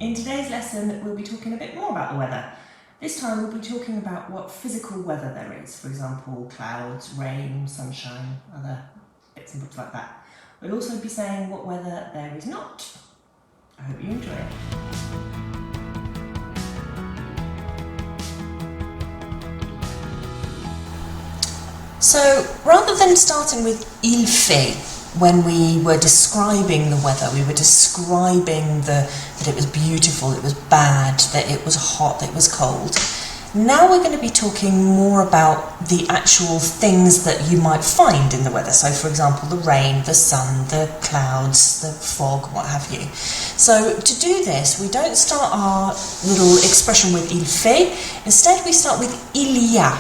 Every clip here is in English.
In today's lesson, we'll be talking a bit more about the weather. This time we'll be talking about what physical weather there is. For example, clouds, rain, sunshine, other bits and bobs like that. We'll also be saying what weather there is not. I hope you enjoy it. So, rather than starting with il fait, when we were describing the weather, we were describing that it was beautiful, it was bad, that it was hot, that it was cold. Now we're going to be talking more about the actual things that you might find in the weather. So, for example, the rain, the sun, the clouds, the fog, what have you. So, to do this, we don't start our little expression with il fait. Instead, we start with il y a.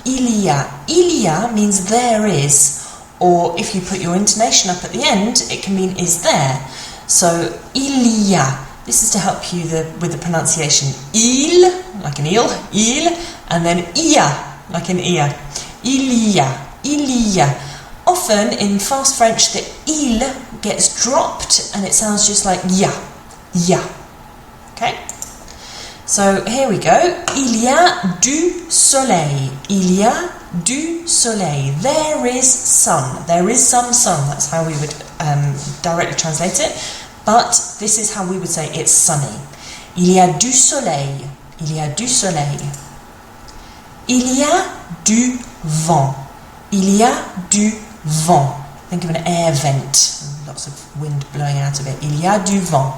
Il y a. Il y a means there is. Or if you put your intonation up at the end, it can mean is there. So, il y a. This is to help you with the pronunciation. Il, like an eel, il, and then ia, like an ear. Il y a, il y a. Often in fast French, the il gets dropped and it sounds just like ya, ya. Okay? So here we go. Il y a du soleil. Il y a du soleil. There is sun. There is some sun. That's how we would directly translate it. But this is how we would say it's sunny. Il y a du soleil. Il y a du soleil. Il y a du vent. Il y a du vent. Think of an air vent. Lots of wind blowing out of it. Il y a du vent.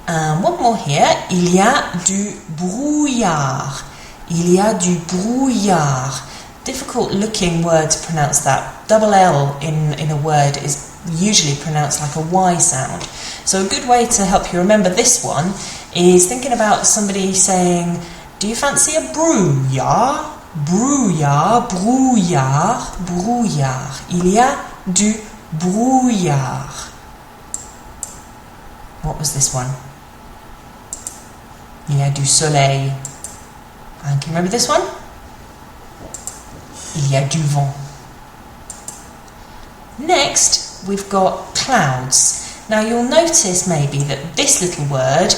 And one more here. Il y a du brouillard. Il y a du brouillard. Difficult looking word to pronounce that. Double L in a word is usually pronounced like a Y sound. So a good way to help you remember this one is thinking about somebody saying, do you fancy a brouillard? Brouillard, brouillard, brouillard. Il y a du brouillard. What was this one? Il y a du soleil. And can you remember this one? Il y a du vent. Next, we've got clouds. Now you'll notice maybe that this little word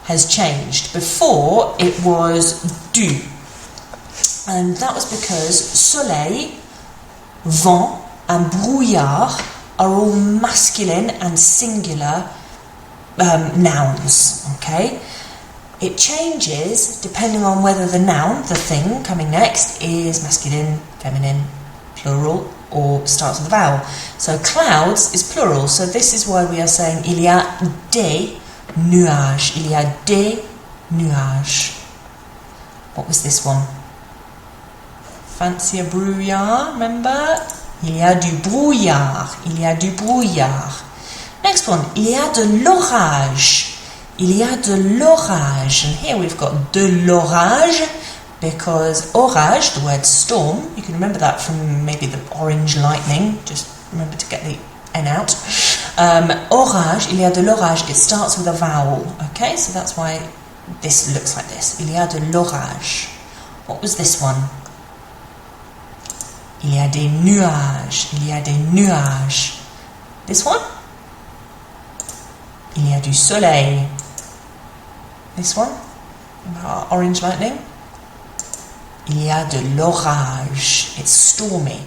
has changed. Before it was du. And that was because soleil, vent and brouillard are all masculine and singular nouns. Okay? It changes depending on whether the noun, the thing coming next, is masculine, feminine, plural, or starts with a vowel. So clouds is plural, so this is why we are saying il y a des nuages. Il y a des nuages. What was this one? Fancy a brouillard, remember? Il y a du brouillard. Il y a du brouillard. Next one, il y a de l'orage. Il y a de l'orage. And here we've got de l'orage, because orage, the word storm, you can remember that from maybe the orange lightning, just remember to get the N out. Orage, il y a de l'orage, it starts with a vowel, okay, so that's why this looks like this. Il y a de l'orage. What was this one? Il y a des nuages. Il y a des nuages. This one? Il y a du soleil. This one? Orange lightning. Il y a de l'orage. It's stormy.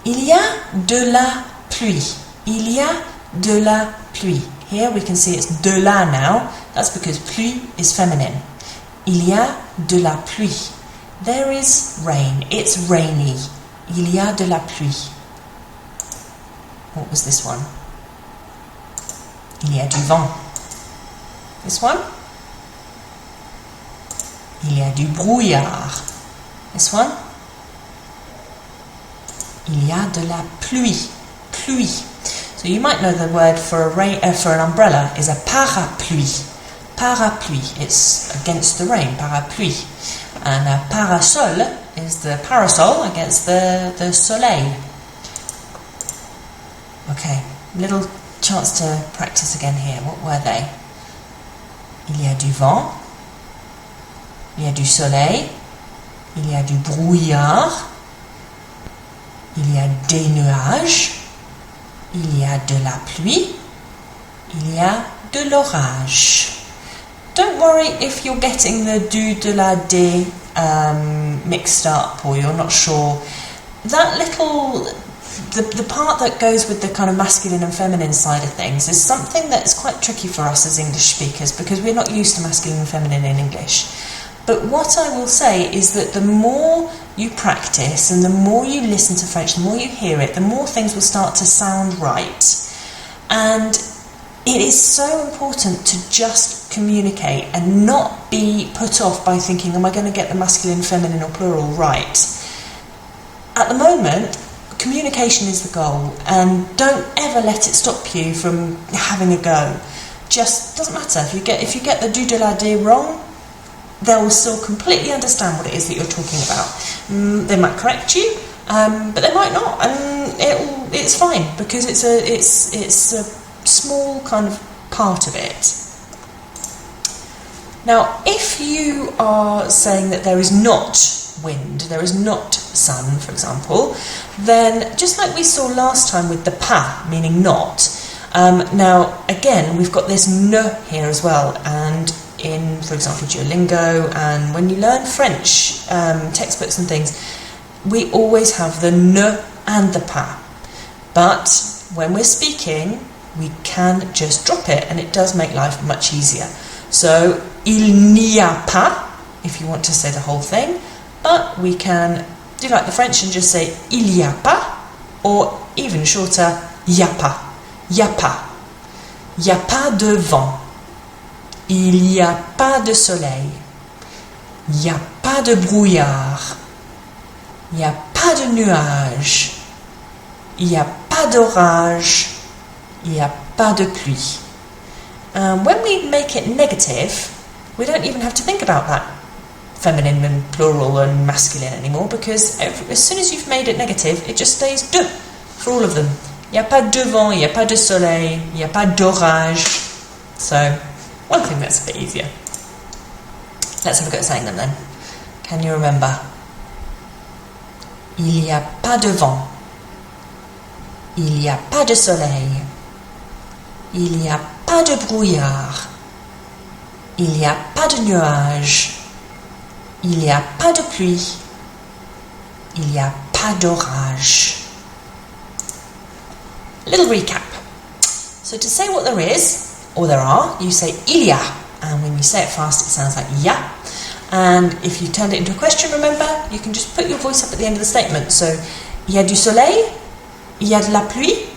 Il y a de la pluie. Il y a de la pluie. Here we can see it's de la now. That's because pluie is feminine. Il y a de la pluie. There is rain. It's rainy. Il y a de la pluie. What was this one? Il y a du vent. This one? Il y a du brouillard. This one? Il y a de la pluie. Pluie. So you might know the word for an umbrella is a parapluie. Parapluie. It's against the rain. Parapluie. And a parasol is the parasol against the soleil. Okay. Little chance to practice again here. What were they? Il y a du vent. Il y a du soleil, il y a du brouillard, il y a des nuages, il y a de la pluie, il y a de l'orage. Don't worry if you're getting the du, de la, de mixed up or you're not sure. That little, the part that goes with the kind of masculine and feminine side of things is something that's quite tricky for us as English speakers because we're not used to masculine and feminine in English. But what I will say is that the more you practice and the more you listen to French, the more you hear it, the more things will start to sound right. And it is so important to just communicate and not be put off by thinking, am I going to get the masculine, feminine or plural right? At the moment, communication is the goal, and don't ever let it stop you from having a go. Just doesn't matter. If you get the du, de la, de wrong, they will still completely understand what it is that you're talking about. They might correct you, but they might not, and it's fine because it's a small kind of part of it. Now, if you are saying that there is not wind, there is not sun, for example, then just like we saw last time with the pas, meaning not, now again we've got this ne here as well, and in, for example, Duolingo, and when you learn French textbooks and things, we always have the ne and the pas. But when we're speaking, we can just drop it, and it does make life much easier. So, il n'y a pas, if you want to say the whole thing, but we can do like the French and just say il y a pas, or even shorter, y a pas, y a pas. Y a pas de vent. Il n'y a pas de soleil. Il n'y a pas de brouillard. Il n'y a pas de nuages. Il n'y a pas d'orage. Il n'y a pas de pluie. When we make it negative, we don't even have to think about that feminine and plural and masculine anymore, because as soon as you've made it negative, it just stays de for all of them. Il n'y a pas de vent, il n'y a pas de soleil, il n'y a pas d'orage. So, one thing that's a bit easier. Let's have a go at saying them then. Can you remember? Il n'y a pas de vent. Il n'y a pas de soleil. Il n'y a pas de brouillard. Il n'y a pas de nuages. Il n'y a pas de pluie. Il n'y a pas d'orage. Little recap. So to say what there is, or there are, you say il y a, and when you say it fast it sounds like ya. And if you turned it into a question, remember, you can just put your voice up at the end of the statement. So, il y a du soleil, il y a de la pluie.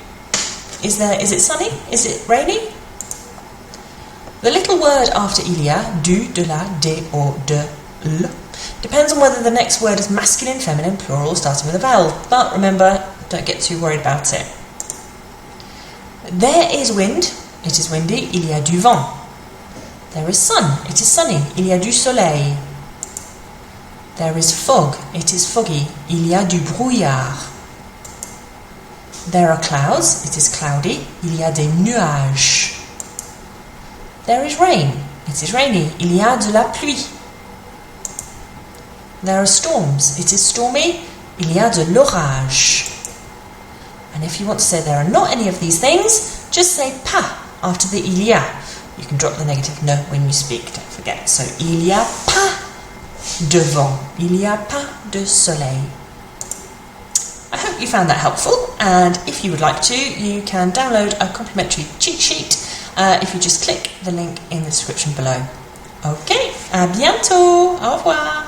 Is it sunny? Is it rainy? The little word after il y a, du, de la, de or de, l, depends on whether the next word is masculine, feminine, plural, starting with a vowel. But remember, don't get too worried about it. There is wind, it is windy, il y a du vent. There is sun, it is sunny, il y a du soleil. There is fog, it is foggy, il y a du brouillard. There are clouds, it is cloudy, il y a des nuages. There is rain, it is rainy, il y a de la pluie. There are storms, it is stormy, il y a de l'orage. And if you want to say there are not any of these things, just say pas after the il y a. You can drop the negative ne when you speak, don't forget. So, il y a pas de vent, il y a pas de soleil. I hope you found that helpful, and if you would like to, you can download a complimentary cheat sheet if you just click the link in the description below. Ok, à bientôt, au revoir.